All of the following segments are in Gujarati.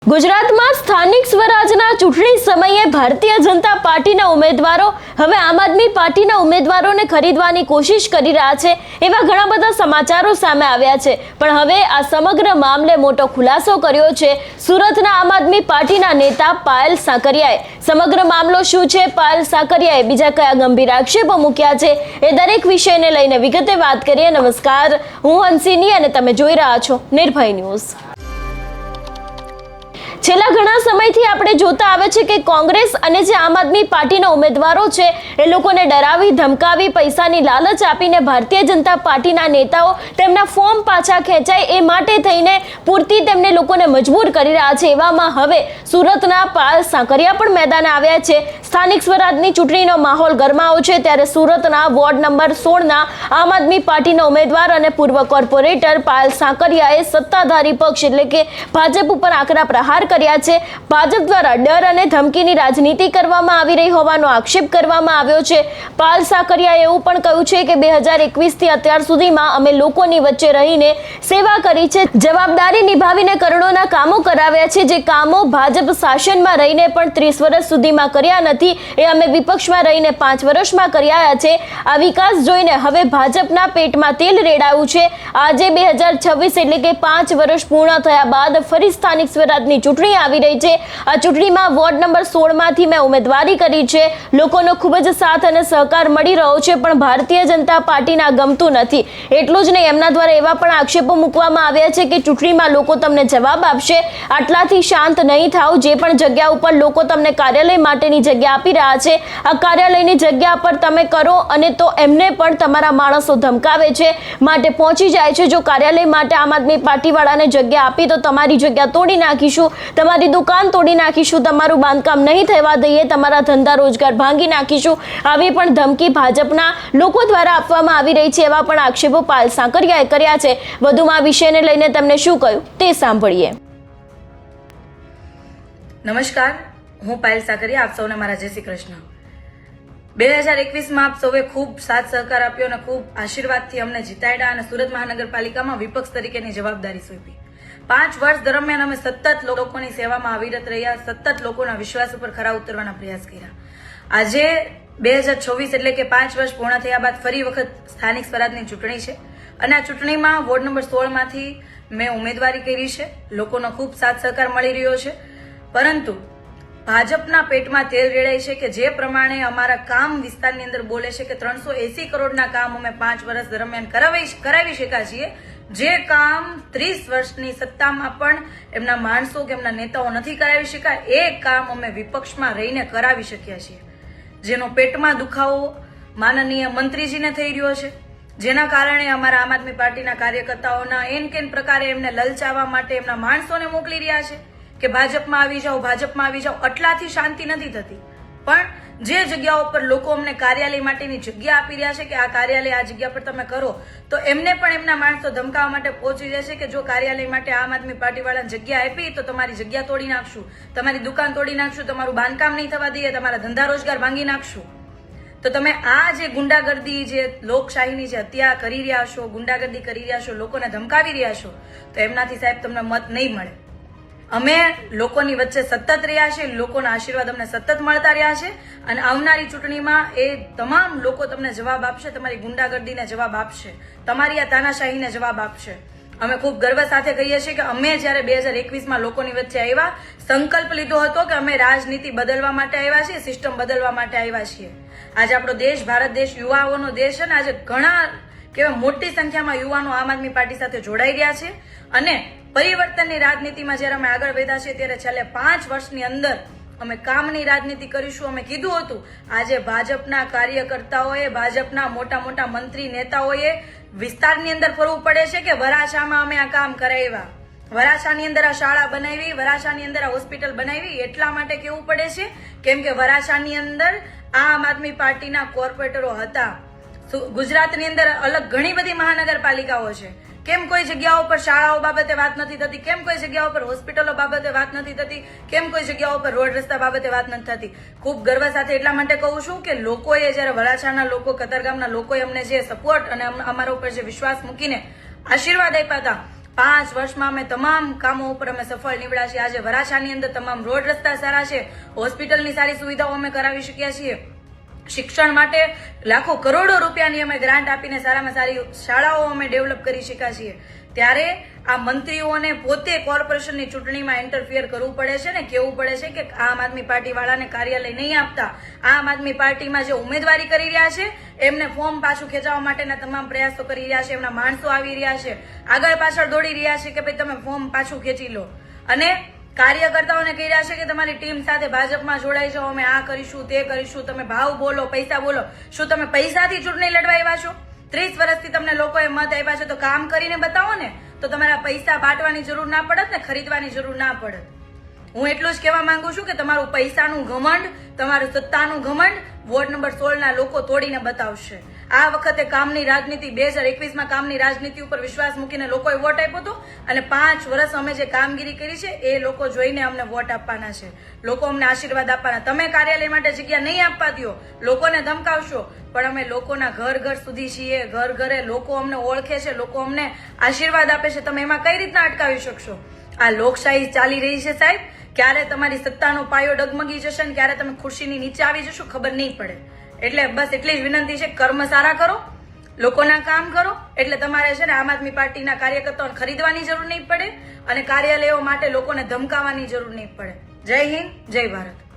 ગુજરાતમાં સ્થાનિક સ્વરાજના ચૂંટણી સમયે ભારતીય જનતા પાર્ટીના ઉમેદવારો હવે આમ આદમી પાર્ટીના ઉમેદવારોને ખરીદવાની કોશિશ કરી રહ્યા છે એવા ઘણા બધા સમાચારો સામે આવ્યા છે। પણ હવે આ સમગ્ર મામલે મોટો ખુલાસો કર્યો છે સુરતના આમ આદમી પાર્ટીના નેતા પાયલ સાકરિયાએ। સમગ્ર મામલો શું છે, પાયલ સાકરિયાએ બીજા કયા ગંભીર આક્ષેપો મૂક્યા છે, એ દરેક વિષયને લઈને વિગતે વાત કરીએ। નમસ્કાર, હું હંસિની અને તમે જોઈ રહ્યા છો નિર્ભય ન્યૂઝ। છેલ્લા ઘણા સમયથી આપણે જોતા આવે છે કે કોંગ્રેસ અને જે આમ આદમી પાર્ટીના ઉમેદવારો છે એ લોકોને ડરાવી ધમકાવી પૈસાની લાલચ આપીને ભારતીય જનતા પાર્ટીના નેતાઓ તેમના ફોર્મ પાછા ખેંચાય એ માટે થઈને પૂરતી તેમને લોકોને મજબૂર કરી રહ્યા છે। એવામાં હવે સુરતના પાયલ સાકરિયા પણ મેદાને આવ્યા છે। સ્થાનિક સ્વરાજની ચૂંટણીનો માહોલ ગરમાયો છે ત્યારે સુરતના વોર્ડ નંબર 16ના આમ આદમી પાર્ટીના ઉમેદવાર અને પૂર્વ કોર્પોરેટર પાયલ સાકરિયાએ સત્તાધારી પક્ષ એટલે કે ભાજપ ઉપર આકરા પ્રહાર કર્યા છે। ભાજપ દ્વારા ડર અને ધમકીની રાજનીતિ કરવામાં આવી રહી હોવાનો આક્ષેપ કરવામાં આવ્યો છે। પાયલ સાકરિયાએ એવું પણ કહ્યું છે કે 2021 થી અત્યાર સુધીમાં અમે લોકોની વચ્ચે રહીને સેવા કરી છે, જવાબદારી નિભાવીને કરોડોના કામો કરાવ્યા છે, જે કામો ભાજપ શાસનમાં રહીને પણ 30 વર્ષ સુધીમાં કર્યા નથી એ અમે વિપક્ષમાં રહીને 5 વર્ષમાં કર્યા છે। આ વિકાસ જોઈને હવે ભાજપના પેટમાં તેલ રેડાયું છે। આજે 2026 એટલે કે 5 વર્ષ પૂર્ણ થયા બાદ ફરી સ્થાનિક સ્વરાજની ચૂંટણી આવી રહી છે। આ ચૂંટણીમાં વોર્ડ નંબર 16 માંથી મેં ઉમેદવારી કરી છે। લોકોનો ખૂબ જ સાથ અને સહકાર મળી રહ્યો છે, પણ ભારતીય જનતા પાર્ટીના ગમતું નથી। એટલું જ નહીં, એમના દ્વારા એવા પણ આક્ષેપો મૂકવામાં આવ્યા છે કે ચૂંટણીમાં લોકો તમને જવાબ આપશે, આટલાથી શાંત નહીં થાવ। જે પણ જગ્યા ઉપર લોકો તમને કાર્યાલય માટેની જગ્યા આપી રહ્યા છે, આ કાર્યાલયની જગ્યા પર તમે કરો અને તો એમને પણ તમારા માણસો ધમકાવે છે, માટે પહોંચી જાય છે। જો કાર્યાલય માટે આમ આદમી પાર્ટી વાળાને જગ્યા આપી તો તમારી જગ્યા તોડી નાખીશું, તમારી દુકાન તોડી નાખીશું, તમારું બાંધકામ નહીં થવા દઈએ, તમારા ધંધા રોજગાર ભાંગી નાખીશું, આવી પણ ધમકી ભાજપના લોકો દ્વારા આપવામાં આવી રહી છે। એવા પણ આક્ષેપો પાયલ સાકરિયાએ કર્યા છે। વધુમાં આ વિષયને લઈને તેમને શું કહ્યું તે સાંભળીએ। નમસ્કાર, હું પાયલ સાકરિયા, આપ સૌને મારા જય શ્રી કૃષ્ણ। 2021માં આપ સૌએ ખૂબ સાથ સહકાર આપ્યો અને ખૂબ આશીર્વાદથી અમને જીતાડ્યા અને સુરત મહાનગરપાલિકામાં વિપક્ષ તરીકેની જવાબદારી સોંપી। 5 વર્ષ દરમિયાન અમે સતત લોકોની સેવામાં અવિરત રહ્યા, સતત લોકોના વિશ્વાસ ઉપર ખરા ઉતરવાના પ્રયાસ કર્યા। આજે 2026 એટલે કે 5 વર્ષ પૂર્ણ થયા બાદ ફરી વખત સ્થાનિક સ્વરાજની ચૂંટણી છે અને આ ચૂંટણીમાં વોર્ડ નંબર 16 માંથી મેં ઉમેદવારી કરી છે। લોકોનો ખૂબ સાથ સહકાર મળી રહ્યો છે, પરંતુ ભાજપના પેટમાં તેલ રેડાય છે કે જે પ્રમાણે અમારા કામ વિસ્તારની અંદર બોલે છે કે 380 કરોડના કામ અમે 5 વર્ષ દરમિયાન કરાવી શક્યા છીએ, જે કામ 30 વર્ષની સત્તામાં પણ એમના માણસો કે એમના નેતાઓ નથી કરાવી શક્યા, એ કામ અમે વિપક્ષમાં રહીને કરાવી શક્યા છીએ। જેનો પેટમાં દુખાવો માનનીય મંત્રીજીને થઈ રહ્યો છે, જેના કારણે અમારા આમ આદમી પાર્ટીના કાર્યકર્તાઓના એન કેન પ્રકારે એમને લલચાવવા માટે એમના માણસોને મોકલી રહ્યા છે કે ભાજપમાં આવી જાઓ, ભાજપમાં આવી જાઓ। આટલાથી શાંતિ નથી થતી, પણ જે જગ્યાઓ પર લોકો અમને કાર્યાલય માટેની જગ્યા આપી રહ્યા છે કે આ કાર્યાલય આ જગ્યા પર તમે કરો, તો એમને પણ એમના માણસો ધમકાવવા માટે પહોંચી જશે કે જો કાર્યાલય માટે આમ આદમી પાર્ટી વાળાને જગ્યા આપી તો તમારી જગ્યા તોડી નાખશું, તમારી દુકાન તોડી નાખશું, તમારું બાંધકામ નહીં થવા દઈએ, તમારા ધંધા રોજગાર ભાંગી નાખશું। તો તમે આ જે ગુંડાગર્દી, જે લોકશાહીની જે હત્યા કરી રહ્યા છો, ગુંડાગર્દી કરી રહ્યા છો, લોકોને ધમકાવી રહ્યા છો, તો એમનાથી સાહેબ તમને મત નહીં મળે। અમે લોકોની વચ્ચે સતત રહ્યા છે, લોકોના આશીર્વાદ અમને સતત મળતા રહ્યા છે અને આવનારી ચૂંટણીમાં એ તમામ લોકો તમને જવાબ આપશે, તમારી ગુંડાગર્દીને જવાબ આપશે, તમારી આ તાનાશાહીને જવાબ આપશે। અમે ખૂબ ગર્વ સાથે કહીએ છીએ કે અમે જ્યારે 2021માં લોકોની વચ્ચે આવ્યા, સંકલ્પ લીધો હતો કે અમે રાજનીતિ બદલવા માટે આવ્યા છીએ, સિસ્ટમ બદલવા માટે આવ્યા છીએ। આજે આપણો દેશ, ભારત દેશ યુવાઓનો દેશ છે ને, આજે ઘણા કેવા મોટી સંખ્યામાં યુવાનો આમ આદમી પાર્ટી સાથે જોડાઈ રહ્યા છે અને પરિવર્તનની રાજનીતિમાં જ્યારે અમે આગળ વધ્યા છીએ ત્યારે છેલ્લે 5 વર્ષની અંદર અમે કામની રાજનીતિ કરીશું। અમે કીધું હતું, આજે ભાજપના કાર્યકર્તાઓએ, ભાજપના મોટા મોટા મંત્રી નેતાઓએ વિસ્તારની અંદર ફરવું પડે છે કે વરાછામાં અમે આ કામ કરાવ્યા, વરાછાની અંદર આ શાળા બનાવી, વરાછાની અંદર આ હોસ્પિટલ બનાવી, એટલા માટે કેવું પડે છે કેમ કે વરાછાની અંદર આમ આદમી પાર્ટીના કોર્પોરેટરો હતા। ગુજરાતની અંદર અલગ ઘણી બધી મહાનગરપાલિકાઓ છે, કેમ કોઈ જગ્યાઓ પર શાળાઓ બાબતે વાત નથી થતી, કેમ કોઈ જગ્યાઓ પર હોસ્પિટલો બાબતે વાત નથી થતી, કેમ કોઈ જગ્યાઓ પર રોડ રસ્તા બાબતે વાત નથી થતી। ખૂબ ગર્વ સાથે એટલા માટે કહું છું કે લોકોએ જ્યારે વરાછાના લોકો, કતારગામના લોકોએ અમને જે સપોર્ટ અને અમારા ઉપર જે વિશ્વાસ મૂકીને આશીર્વાદ આપ્યા હતા, 5 વર્ષમાં અમે તમામ કામો ઉપર અમે સફળ નીવડ્યા છીએ. આજે વરાછાની અંદર તમામ રોડ રસ્તા સારા છે, હોસ્પિટલની સારી સુવિધાઓ અમે કરાવી શક્યા છીએ. શિક્ષણ માટે લાખો કરોડો રૂપિયાની અમે ગ્રાન્ટ આપીને સારામાં સારી શાળાઓ અમે ડેવલપ કરી શક્યા છીએ. ત્યારે આ મંત્રીઓને પોતે કોર્પોરેશનની ચૂંટણીમાં ઇન્ટરફિયર કરવું પડે છે ને કહેવું પડે છે કે આમ આદમી પાર્ટી વાળાને કાર્યાલય નહીં આપતા. આમ આદમી પાર્ટીમાં જે ઉમેદવારી કરી રહ્યા છે એમને ફોર્મ પાછું ખેંચવા માટેના તમામ પ્રયાસો કરી રહ્યા છે. એમના માણસો આવી રહ્યા છે, આગળ પાછળ દોડી રહ્યા છે કે ભાઈ તમે ફોર્મ પાછું ખેંચી લો. અને કાર્યકર્તાઓને કહી રહ્યા છે કે તમારી ટીમ સાથે ભાજપમાં જોડાઈ જાઓ, અમે આ કરીશું તે કરીશું. તમે ભાવ બોલો, પૈસા બોલો. શું તમે પૈસાથી ચૂંટણી લડવા આવ્યા છો? 30 વર્ષથી તમને લોકોએ મત આપ્યા છે તો કામ કરીને બતાવો ને, તો તમારા પૈસા બાંટવાની જરૂર ના પડત ને ખરીદવાની જરૂર ના પડત. હું એટલું જ કહેવા માંગુ છું કે તમારું પૈસાનું ઘમંડ, તમારું સત્તાનું ઘમંડ વોર્ડ નંબર 16 લોકો તોડીને બતાવશે. આ વખતે કામની રાજનીતિ 2021માં કામની રાજનીતિ ઉપર વિશ્વાસ મૂકીને લોકોએ વોટ આપ્યો હતો અને 5 વર્ષ અમે જે કામગીરી કરી છે એ લોકો જોઈને અમને વોટ આપવાના છે. લોકો અમને આશીર્વાદ આપવાના. તમે કાર્યાલય માટે જગ્યા નહીં આપવા દો, લોકોને ધમકાવશો, પણ અમે લોકોના ઘર ઘર સુધી છીએ. ઘર ઘરે લોકો અમને ઓળખે છે, લોકો અમને આશીર્વાદ આપે છે. તમે એમાં કઈ રીતના અટકાવી શકશો? આ લોકશાહી ચાલી રહી છે સાહેબ. ક્યારે તમારી સત્તાનો પાયો ડગમગી જશે ને ક્યારે તમે ખુરશીની નીચે આવી જશો ખબર નહીં પડે. એટલે બસ એટલી જ વિનંતી છે, કર્મ સારા કરો, લોકોના કામ કરો. એટલે તમારે છે ને આમ આદમી પાર્ટીના કાર્યકર્તાઓને ખરીદવાની જરૂર નહીં પડે અને કાર્યાલયો માટે લોકોને ધમકાવવાની જરૂર નહીં પડે. જય હિન્દ, જય ભારત.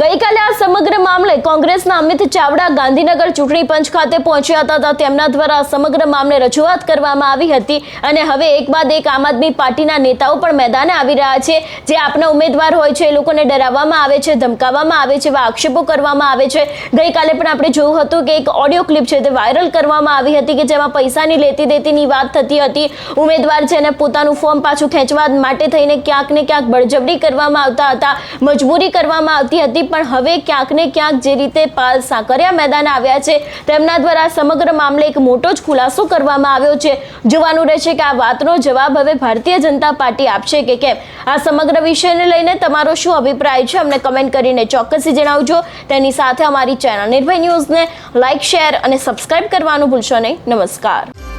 ગઈકાલે આ સમગ્ર મામલે કોંગ્રેસના અમિત ચાવડા ગાંધીનગર ચૂંટણી પંચ ખાતે પહોંચ્યા હતા. તેમના દ્વારા સમગ્ર મામલે રજૂઆત કરવામાં આવી હતી અને હવે એક બાદ એક આમ આદમી પાર્ટીના નેતાઓ પણ મેદાને આવી રહ્યા છે. જે આપના ઉમેદવાર હોય છે એ લોકોને ડરાવવામાં આવે છે, ધમકાવવામાં આવે છે, એવા આક્ષેપો કરવામાં આવે છે. ગઈકાલે પણ આપણે જોયું હતું કે એક ઓડિયો ક્લિપ છે તે વાયરલ કરવામાં આવી હતી કે જેમાં પૈસાની લેતી દેતીની વાત થતી હતી. ઉમેદવાર છે એને પોતાનું ફોર્મ પાછું ખેંચવા માટે થઈને ક્યાંક ને ક્યાંક બળજબરી કરવામાં આવતા હતા, મજબૂરી કરવામાં આવતી હતી. પણ હવે ક્યાંક ને ક્યાંક જે રીતે પાલ સાકરિયા મેદાને આવ્યા છે તેમના દ્વારા સમગ્ર મામલે એક મોટો જ ખુલાસો કરવામાં આવ્યો છે. જોવાનું રહેશે કે આ વાતનો જવાબ હવે ભારતીય જનતા પાર્ટી આપશે કે કેમ. આ સમગ્ર વિષયને લઈને તમારો શું અભિપ્રાય છે અમને કમેન્ટ કરીને ચોક્કસથી જણાવજો. તેની સાથે અમારી ચેનલ નિર્ભય ન્યૂઝને લાઇક, શેર અને સબસ્ક્રાઇબ કરવાનું ભૂલશો નહીં. નમસ્કાર.